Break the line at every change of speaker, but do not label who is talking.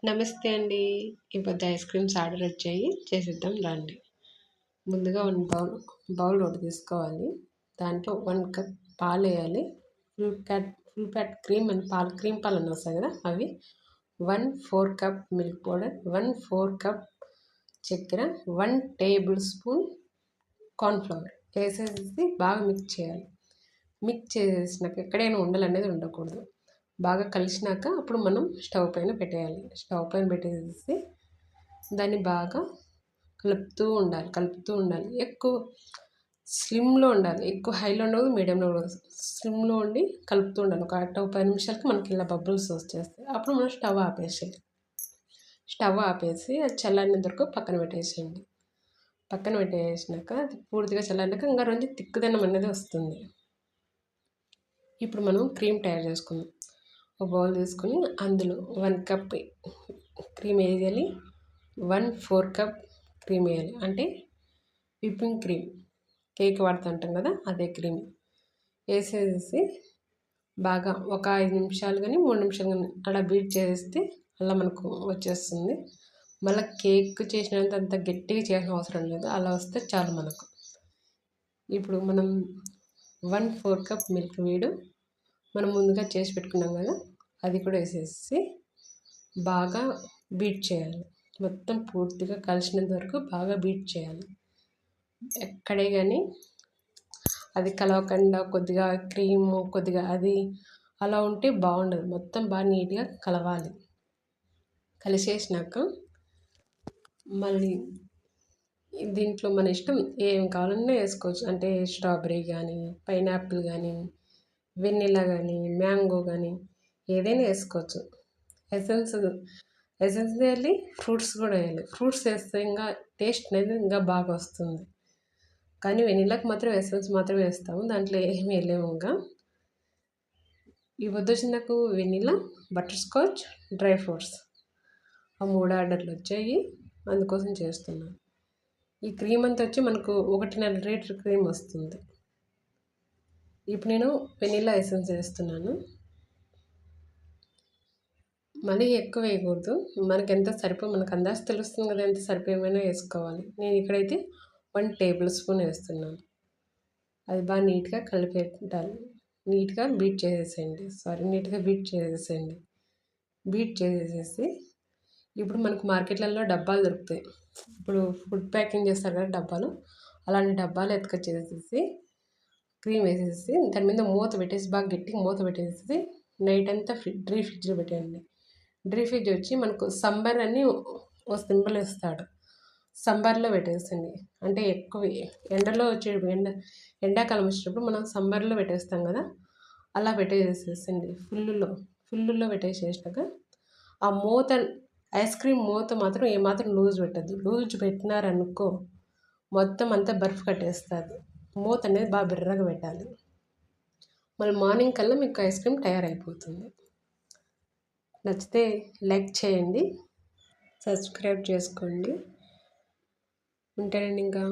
నమస్తే అండి. ఈ పొద్దు ఐస్ క్రీమ్స్ ఆర్డర్ వచ్చాయి. చేసేద్దాం రండి. ముందుగా బౌల్ ఒకటి తీసుకోవాలి. దాంట్లో 1 కప్ పాలు వేయాలి. ఫుల్ ఫ్యాట్ క్రీమ్ అని క్రీమ్ పాలు అని వస్తాయి కదా అవి. 1/4 కప్ మిల్క్ పౌడర్, 1/4 కప్ చక్కెర, 1 టేబుల్ స్పూన్ కార్న్ఫ్లవర్ వేసేసి బాగా మిక్స్ చేయాలి. మిక్స్ చేసినాక ఎక్కడైనా ఉండలు అనేది ఉండకూడదు. బాగా కలిసినాక అప్పుడు మనం స్టవ్ పైన పెట్టేయాలి. స్టవ్ పైన పెట్టేసి దాన్ని బాగా కలుపుతూ ఉండాలి. ఎక్కువ స్లిమ్లో ఉండాలి, ఎక్కువ హైలో ఉండదు, మీడియంలో ఉండదు. స్లిమ్లో ఉండి కలుపుతూ ఉండాలి. ఒక 10 నిమిషాలకి మనకి ఇలా బబుల్స్ వచ్చేస్తాయి. అప్పుడు మనం స్టవ్ ఆపేసి అది చల్లారినంత వరకు పక్కన పెట్టేసేయండి. పక్కన పెట్టేసినాక అది పూర్తిగా చల్లారినాక ఇంకా రోజు తిక్కుదనం అనేది వస్తుంది. ఇప్పుడు మనం క్రీమ్ తయారు చేసుకుందాం. ఒక బౌల్ తీసుకొని అందులో 1 కప్ క్రీమ్ వేయాలి, 1/4 కప్ క్రీమ్ వేయాలి. అంటే విప్పింగ్ క్రీమ్, కేక్ వాడుతుంటాం కదా అదే క్రీమ్ వేసేసి బాగా ఒక 5 నిమిషాలు కానీ 3 నిమిషాలు కానీ అలా బీట్ చేస్తే అలా మనకు వచ్చేస్తుంది. మళ్ళీ కేక్ చేసినంత అంత గట్టిగా చేయాల్సిన అవసరం లేదు, అలా వస్తే చాలు మనకు. ఇప్పుడు మనం 1/4 కప్ మిల్క్ మనం ముందుగా చేసి పెట్టుకున్నాం కదా అది కూడా వేసేసి బాగా బీట్ చేయాలి. మొత్తం పూర్తిగా కలిసినంత వరకు బాగా బీట్ చేయాలి. ఎక్కడే కానీ అది కలవకుండా కొద్దిగా క్రీము కొద్దిగా అది అలా ఉంటే బాగుండదు. మొత్తం బాగా నీట్గా కలవాలి. కలిసేసినాక మళ్ళీ దీంట్లో మన ఇష్టం ఏం కావాలన్నా వేసుకోవచ్చు. అంటే స్ట్రాబెర్రీ కానీ, పైనాపిల్ కానీ, వెనిలా కానీ, మ్యాంగో కానీ ఏదైనా వేసుకోవచ్చు. ఎసెన్స్ వేయాలి, ఫ్రూట్స్ కూడా వేయాలి. ఫ్రూట్స్ వేస్తే ఇంకా టేస్ట్ అనేది ఇంకా బాగా వస్తుంది. కానీ వెనిలాకి మాత్రం ఎసెన్స్ మాత్రం వేస్తాము, దాంట్లో ఏమి వేయలేము. ఇంకా ఈ వచ్చి నాకు vanilla, butter scotch, dry fruits ఆ 3 ఆర్డర్లు వచ్చాయి, అందుకోసం చేస్తున్నాను. ఈ క్రీమ్ అంతా వచ్చి మనకు 1.5 లీటర్ క్రీమ్ వస్తుంది. ఇప్పుడు నేను వెనిలా ఎసెన్స్ వేస్తున్నాను. మరీ ఎక్కువ వేయకూడదు, మనకు ఎంత మనకు అందాజ తెలుస్తుంది కదా ఎంత సరిపోయేమైనా వేసుకోవాలి. నేను ఇక్కడైతే 1 టేబుల్ స్పూన్ వేస్తున్నాను. అది బాగా నీట్గా కలిపెట్టాలి. నీట్గా బీట్ చేసేసేయండి. బీట్ చేసేసి ఇప్పుడు మనకు మార్కెట్లలో డబ్బాలు దొరుకుతాయి. ఇప్పుడు ఫుడ్ ప్యాకింగ్ చేస్తారు కదా డబ్బాలు, అలాంటి డబ్బాలు ఎత్తుకొచ్చేసేసి క్రీమ్ వేసేసి దాని మీద మూత పెట్టేసి బాగా గట్టిగా మూత పెట్టేసి నైట్ అంతా ఫ్రిడ్జ్లో పెట్టేయండి. ఫ్రిడ్జ్ వచ్చి మనకు సంబర్ అని ఓ సింబల్ ఇస్తాడు, సంబర్లో పెట్టేసండి. అంటే ఎక్కువ ఎండలో ఎండాకాలం వచ్చినప్పుడు మనం సంబర్లో పెట్టేస్తాం కదా అలా పెట్టేసేసండి. ఫుల్లులో పెట్టేసేసినాక ఆ మూత, ఐస్ క్రీమ్ మూత మాత్రం ఏమాత్రం లూజ్ పెట్టద్దు. లూజ్ పెట్టినారనుకో మొత్తం అంతా బర్ఫ్ కట్టేస్తుంది. మూత అనేది బాగా బిర్రగా పెట్టాలి. మళ్ళీ మార్నింగ్ కల్లా మీకు ఐస్ క్రీమ్ తయారైపోతుంది. నచ్చితే లైక్ చేయండి, సబ్స్క్రైబ్ చేసుకోండి. ఉంటానండి ఇంకా.